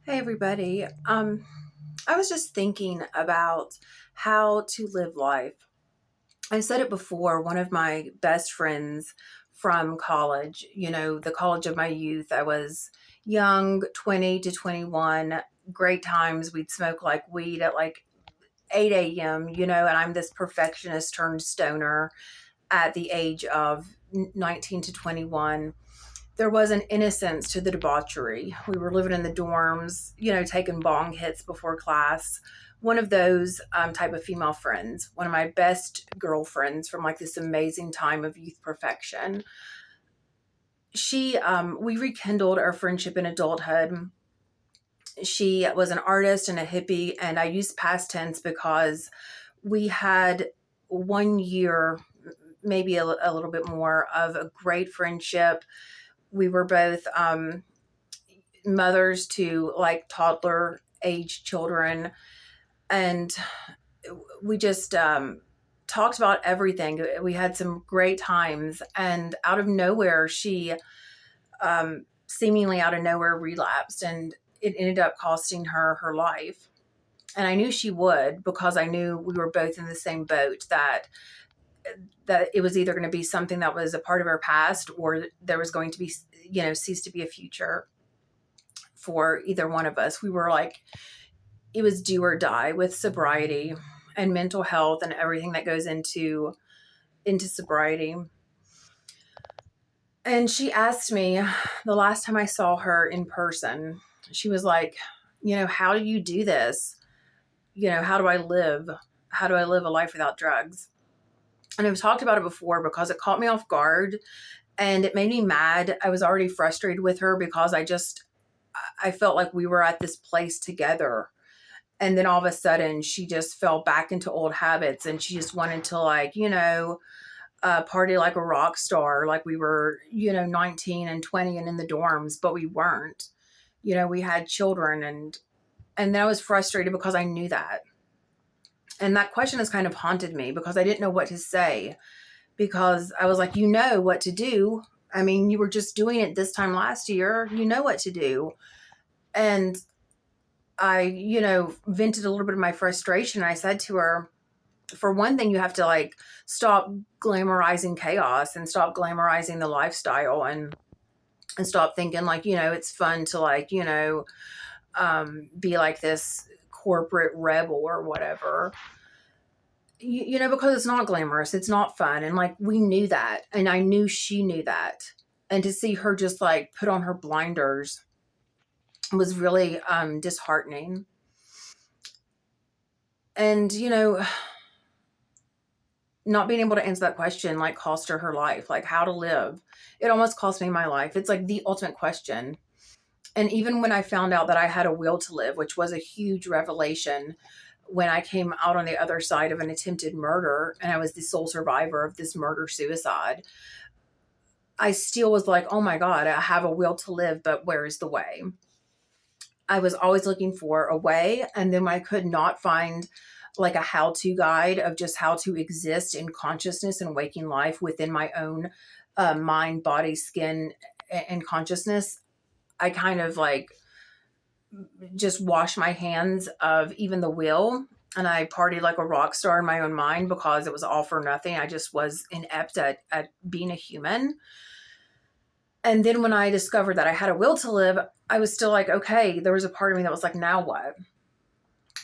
Hey everybody. I was just thinking about how to live life. I said it before, one of my best friends from college, the college of my youth. I was young, 20 to 21, great times. We'd smoke like weed at like 8 a.m., and I'm this perfectionist turned stoner at the age of 19 to 21. There was an innocence to the debauchery. We were living in the dorms, taking bong hits before class. One of those type of female friends, one of my best girlfriends from like this amazing time of youth perfection. We rekindled our friendship in adulthood. She was an artist and a hippie, and I used past tense because we had 1 year, maybe a little bit more, of a great friendship. We were both mothers to like toddler age children, and we just talked about everything. We had some great times, and out of nowhere she seemingly out of nowhere relapsed, and it ended up costing her her life. And I knew she would, because I knew we were both in the same boat, that it was either going to be something that was a part of her past, or there was going to be, cease to be a future for either one of us. We were like, it was do or die with sobriety and mental health and everything that goes into sobriety. And she asked me the last time I saw her in person, she was like, how do you do this? How do I live? How do I live a life without drugs? And I've talked about it before because it caught me off guard and it made me mad. I was already frustrated with her because I felt like we were at this place together. And then all of a sudden she just fell back into old habits, and she just wanted to, like, party like a rock star, like we were, 19 and 20 and in the dorms, but we weren't. We had children, and then I was frustrated because I knew that. And that question has kind of haunted me because I didn't know what to say, because I was like, what to do. I mean, you were just doing it this time last year. You know what to do. And I, vented a little bit of my frustration. I said to her, for one thing, you have to like stop glamorizing chaos and stop glamorizing the lifestyle, and stop thinking like, it's fun to like, be like this corporate rebel or whatever. Because it's not glamorous, it's not fun. And like, we knew that. And I knew she knew that. And to see her just like put on her blinders was really disheartening. And, not being able to answer that question like cost her her life, like how to live. It almost cost me my life. It's like the ultimate question. And even when I found out that I had a will to live, which was a huge revelation when I came out on the other side of an attempted murder and I was the sole survivor of this murder suicide, I still was like, oh my God, I have a will to live, but where is the way? I was always looking for a way. And then when I could not find like a how to guide of just how to exist in consciousness and waking life within my own mind, body, skin, and consciousness, I kind of like just washed my hands of even the will. And I partied like a rock star in my own mind because it was all for nothing. I just was inept at being a human. And then when I discovered that I had a will to live, I was still like, okay, there was a part of me that was like, now what?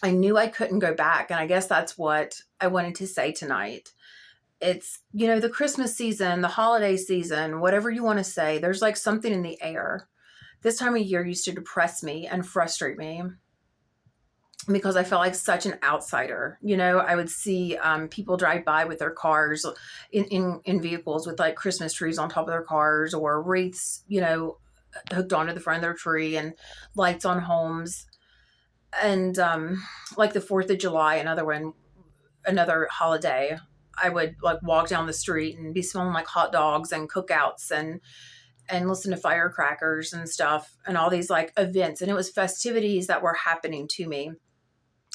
I knew I couldn't go back. And I guess that's what I wanted to say tonight. It's, the Christmas season, the holiday season, whatever you want to say, there's like something in the air. This time of year used to depress me and frustrate me because I felt like such an outsider. I would see people drive by with their cars in vehicles with like Christmas trees on top of their cars, or wreaths, hooked onto the front of their tree, and lights on homes. And like the 4th of July, another holiday, I would like walk down the street and be smelling like hot dogs and cookouts, and listen to firecrackers and stuff, and all these like events. And it was festivities that were happening to me.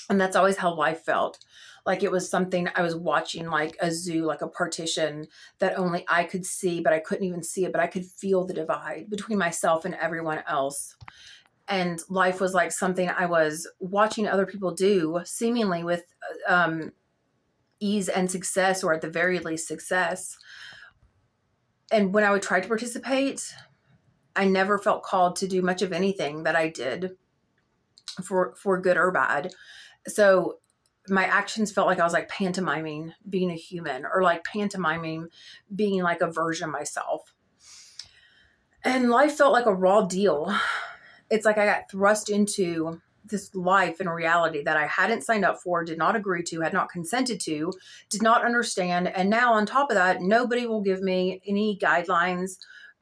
And that's always how life felt. Like it was something I was watching, like a zoo, like a partition that only I could see, but I couldn't even see it, but I could feel the divide between myself and everyone else. And life was like something I was watching other people do, seemingly with ease and success, or at the very least success. And when I would try to participate, I never felt called to do much of anything that I did for good or bad. So my actions felt like I was like pantomiming being a human, or like pantomiming being like a version of myself. And life felt like a raw deal. It's like I got thrust into this life and reality that I hadn't signed up for, did not agree to, had not consented to, did not understand. And now on top of that, nobody will give me any guidelines,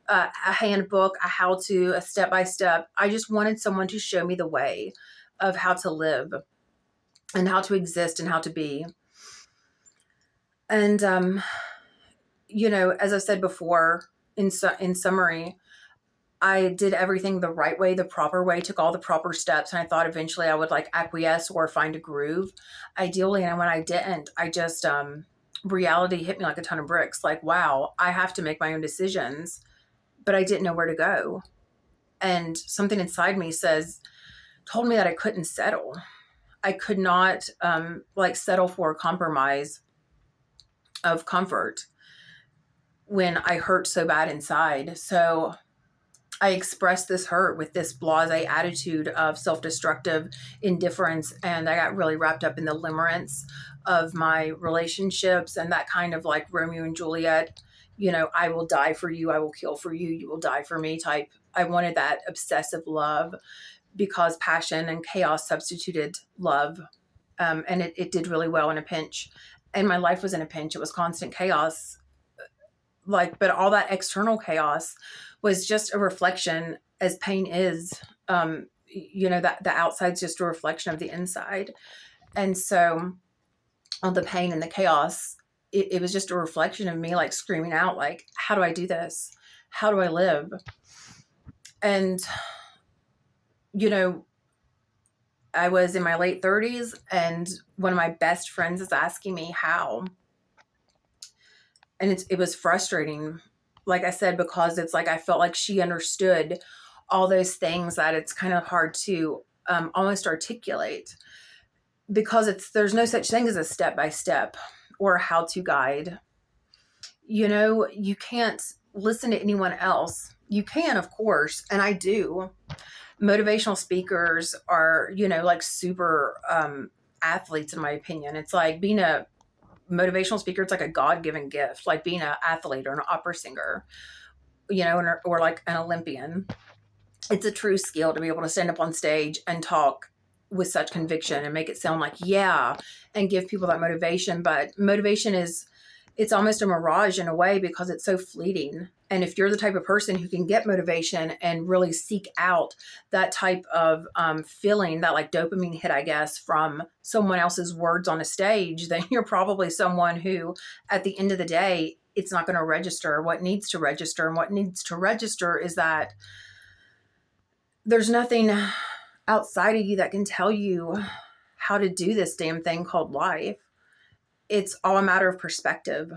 a handbook, a how to, a step by step. I just wanted someone to show me the way of how to live and how to exist and how to be. And, as I said before, in summary, I did everything the right way, the proper way, took all the proper steps. And I thought eventually I would like acquiesce or find a groove, ideally. And when I didn't, I just, reality hit me like a ton of bricks. Like, wow, I have to make my own decisions, but I didn't know where to go. And something inside me told me that I couldn't settle. I could not, settle for a compromise of comfort when I hurt so bad inside. So I expressed this hurt with this blasé attitude of self-destructive indifference. And I got really wrapped up in the limerence of my relationships and that kind of like Romeo and Juliet, I will die for you, I will kill for you, you will die for me type. I wanted that obsessive love because passion and chaos substituted love. And it did really well in a pinch. And my life was in a pinch. It was constant chaos. But all that external chaos was just a reflection, as pain is, that the outside's just a reflection of the inside. And so all the pain and the chaos, it was just a reflection of me like screaming out, like, how do I do this? How do I live? And, I was in my late 30s, and one of my best friends is asking me how. And it was frustrating, like I said, because it's like I felt like she understood all those things that it's kind of hard to almost articulate, because there's no such thing as a step-by-step or a how-to guide. You can't listen to anyone else. You can, of course, and I do. Motivational speakers are, like super athletes, in my opinion. It's like being a motivational speaker, it's like a God-given gift, like being an athlete or an opera singer, or like an Olympian. It's a true skill to be able to stand up on stage and talk with such conviction and make it sound like, yeah, and give people that motivation. But motivation it's almost a mirage in a way, because it's so fleeting. And if you're the type of person who can get motivation and really seek out that type of feeling, that like dopamine hit, I guess, from someone else's words on a stage, then you're probably someone who, at the end of the day, it's not going to register. What needs to register, and what needs to register is that there's nothing outside of you that can tell you how to do this damn thing called life. It's all a matter of perspective.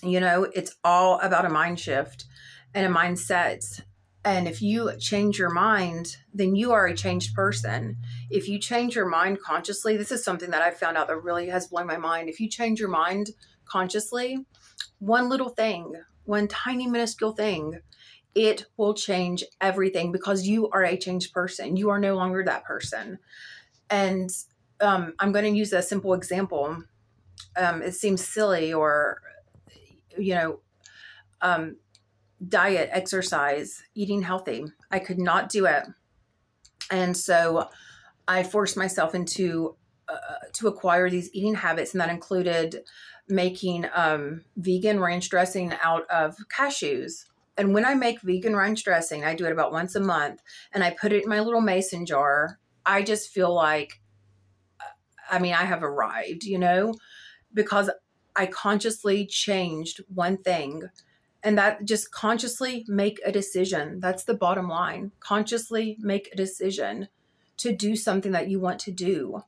It's all about a mind shift and a mindset. And if you change your mind, then you are a changed person. If you change your mind consciously, this is something that I found out that really has blown my mind. If you change your mind consciously, one little thing, one tiny minuscule thing, it will change everything, because you are a changed person. You are no longer that person. And I'm going to use a simple example. It seems silly, or, diet, exercise, eating healthy. I could not do it. And so I forced myself into to acquire these eating habits. And that included making vegan ranch dressing out of cashews. And when I make vegan ranch dressing, I do it about once a month, and I put it in my little mason jar. I just feel like, I have arrived, because I consciously changed one thing. And that, just consciously make a decision. That's the bottom line. Consciously make a decision to do something that you want to do.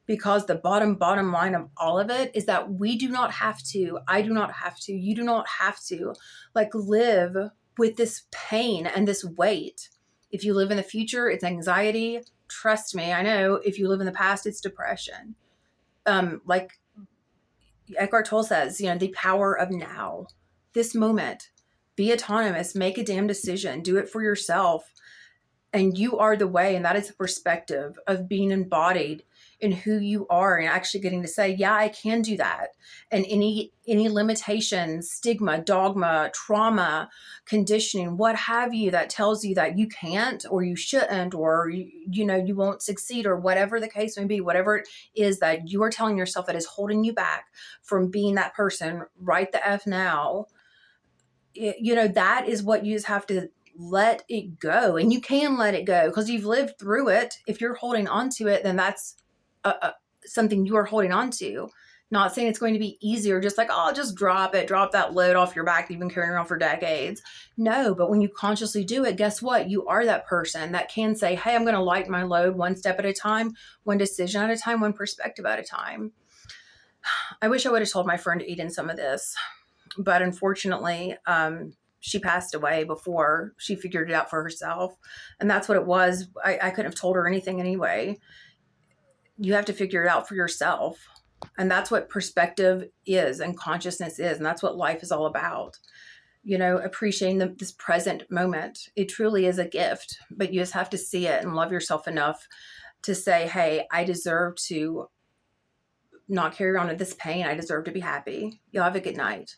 Because the bottom line of all of it is that we do not have to, I do not have to, you do not have to, like, live with this pain and this weight If you live in the future, it's anxiety. Trust me, I know. If you live in the past, it's depression. Like Eckhart Tolle says, the power of now, this moment. Be autonomous, make a damn decision, do it for yourself. And you are the way. And that is the perspective of being embodied in who you are and actually getting to say, yeah, I can do that. And any limitations, stigma, dogma, trauma, conditioning, what have you, that tells you that you can't or you shouldn't or you won't succeed or whatever the case may be, whatever it is that you are telling yourself that is holding you back from being that person right the F now. That is what you just have to let it go. And you can let it go because you've lived through it. If you're holding on to it, then that's something you are holding on to. Not saying it's going to be easier, just like, oh, just drop it, drop that load off your back that you've been carrying around for decades. No, but when you consciously do it, guess what? You are that person that can say, hey, I'm going to lighten my load one step at a time, one decision at a time, one perspective at a time. I wish I would have told my friend Eden some of this, but unfortunately, she passed away before she figured it out for herself. And that's what it was. I couldn't have told her anything anyway. You have to figure it out for yourself. And that's what perspective is and consciousness is. And that's what life is all about. Appreciating this present moment. It truly is a gift, but you just have to see it and love yourself enough to say, hey, I deserve to not carry on with this pain. I deserve to be happy. You'll have a good night.